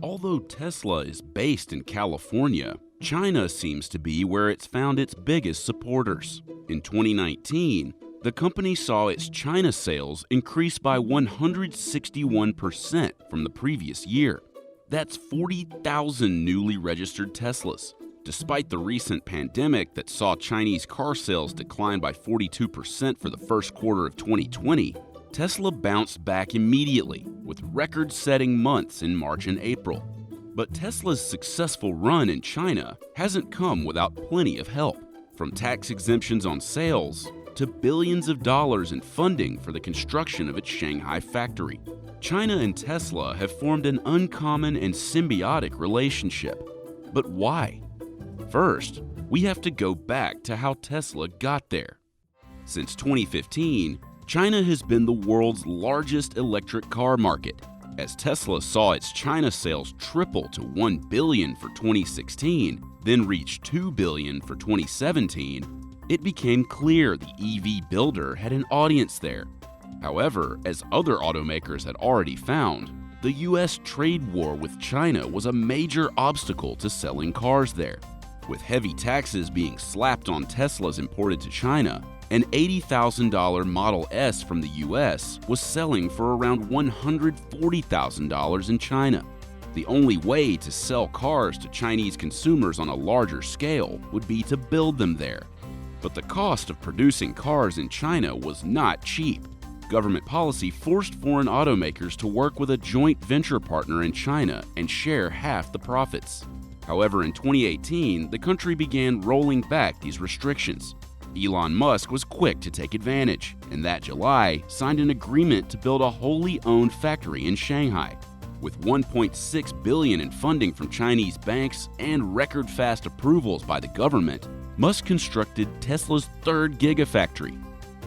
Although Tesla is based in California, China seems to be where it's found its biggest supporters. In 2019, the company saw its China sales increase by 161% from the previous year. That's 40,000 newly registered Teslas. Despite the recent pandemic that saw Chinese car sales decline by 42% for the first quarter of 2020, Tesla bounced back immediately with record-setting months in March and April. But Tesla's successful run in China hasn't come without plenty of help, from tax exemptions on sales to billions of dollars in funding for the construction of its Shanghai factory. China and Tesla have formed an uncommon and symbiotic relationship. But why? First, we have to go back to how Tesla got there. Since 2015, China has been the world's largest electric car market. As Tesla saw its China sales triple to $1 billion for 2016, then reach $2 billion for 2017, it became clear the EV builder had an audience there. However, as other automakers had already found, the US trade war with China was a major obstacle to selling cars there. With heavy taxes being slapped on Teslas imported to China, an $80,000 Model S from the US was selling for around $140,000 in China. The only way to sell cars to Chinese consumers on a larger scale would be to build them there. But the cost of producing cars in China was not cheap. Government policy forced foreign automakers to work with a joint venture partner in China and share half the profits. However, in 2018, the country began rolling back these restrictions. Elon Musk was quick to take advantage, and that July signed an agreement to build a wholly owned factory in Shanghai. With $1.6 billion in funding from Chinese banks and record-fast approvals by the government, Musk constructed Tesla's third Gigafactory.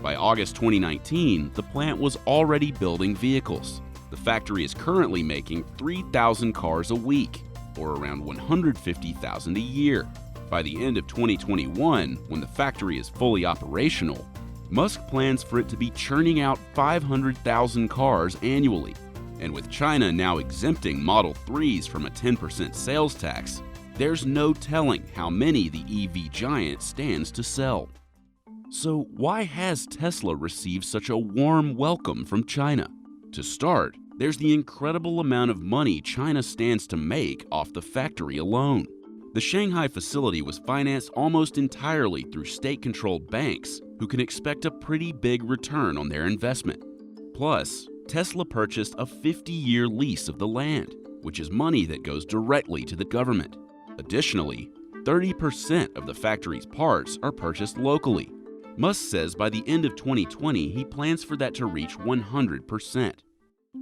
By August 2019, the plant was already building vehicles. The factory is currently making 3,000 cars a week, or around 150,000 a year. By the end of 2021, when the factory is fully operational, Musk plans for it to be churning out 500,000 cars annually. And with China now exempting Model 3s from a 10% sales tax, there's no telling how many the EV giant stands to sell. So why has Tesla received such a warm welcome from China? To start, there's the incredible amount of money China stands to make off the factory alone. The Shanghai facility was financed almost entirely through state-controlled banks who can expect a pretty big return on their investment. Plus, Tesla purchased a 50-year lease of the land, which is money that goes directly to the government. Additionally, 30% of the factory's parts are purchased locally. Musk says by the end of 2020, he plans for that to reach 100%.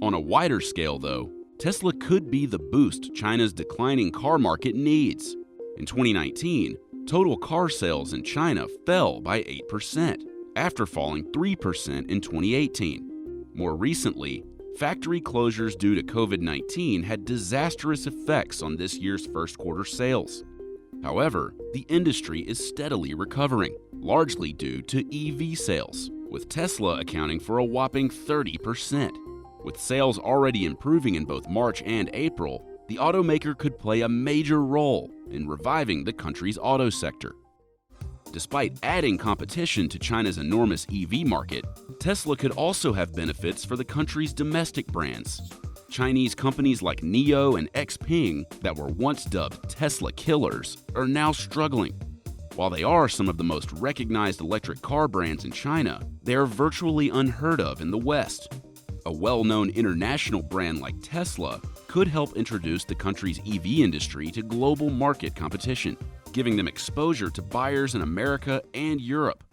On a wider scale, though, Tesla could be the boost China's declining car market needs. In 2019, total car sales in China fell by 8%, after falling 3% in 2018. More recently, factory closures due to COVID-19 had disastrous effects on this year's first quarter sales. However, the industry is steadily recovering, largely due to EV sales, with Tesla accounting for a whopping 30%. With sales already improving in both March and April, the automaker could play a major role in reviving the country's auto sector. Despite adding competition to China's enormous EV market, Tesla could also have benefits for the country's domestic brands. Chinese companies like NIO and XPeng, that were once dubbed Tesla killers, are now struggling. While they are some of the most recognized electric car brands in China, they are virtually unheard of in the West. A well-known international brand like Tesla could help introduce the country's EV industry to global market competition, giving them exposure to buyers in America and Europe.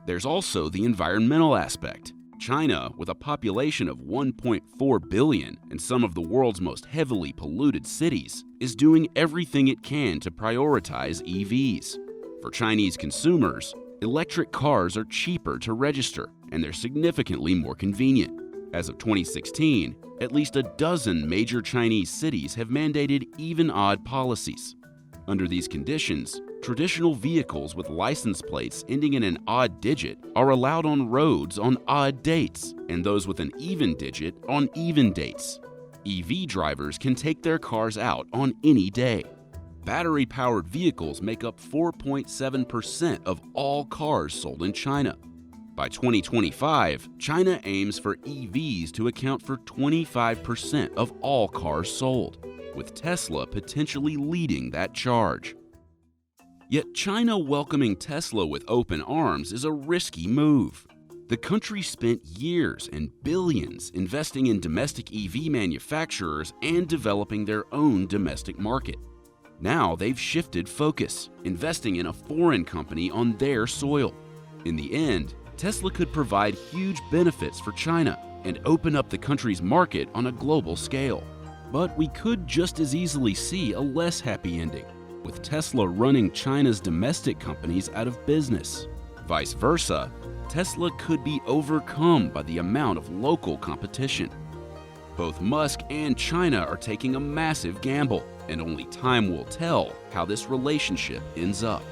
There's also the environmental aspect. China, with a population of 1.4 billion and some of the world's most heavily polluted cities, is doing everything it can to prioritize EVs. For Chinese consumers, electric cars are cheaper to register, and they're significantly more convenient. As of 2016, at least a dozen major Chinese cities have mandated even-odd policies. Under these conditions, traditional vehicles with license plates ending in an odd digit are allowed on roads on odd dates, and those with an even digit on even dates. EV drivers can take their cars out on any day. Battery-powered vehicles make up 4.7% of all cars sold in China. By 2025, China aims for EVs to account for 25% of all cars sold, with Tesla potentially leading that charge. Yet China welcoming Tesla with open arms is a risky move. The country spent years and billions investing in domestic EV manufacturers and developing their own domestic market. Now they've shifted focus, investing in a foreign company on their soil. In the end, Tesla could provide huge benefits for China and open up the country's market on a global scale. But we could just as easily see a less happy ending, with Tesla running China's domestic companies out of business. Vice versa, Tesla could be overcome by the amount of local competition. Both Musk and China are taking a massive gamble, and only time will tell how this relationship ends up.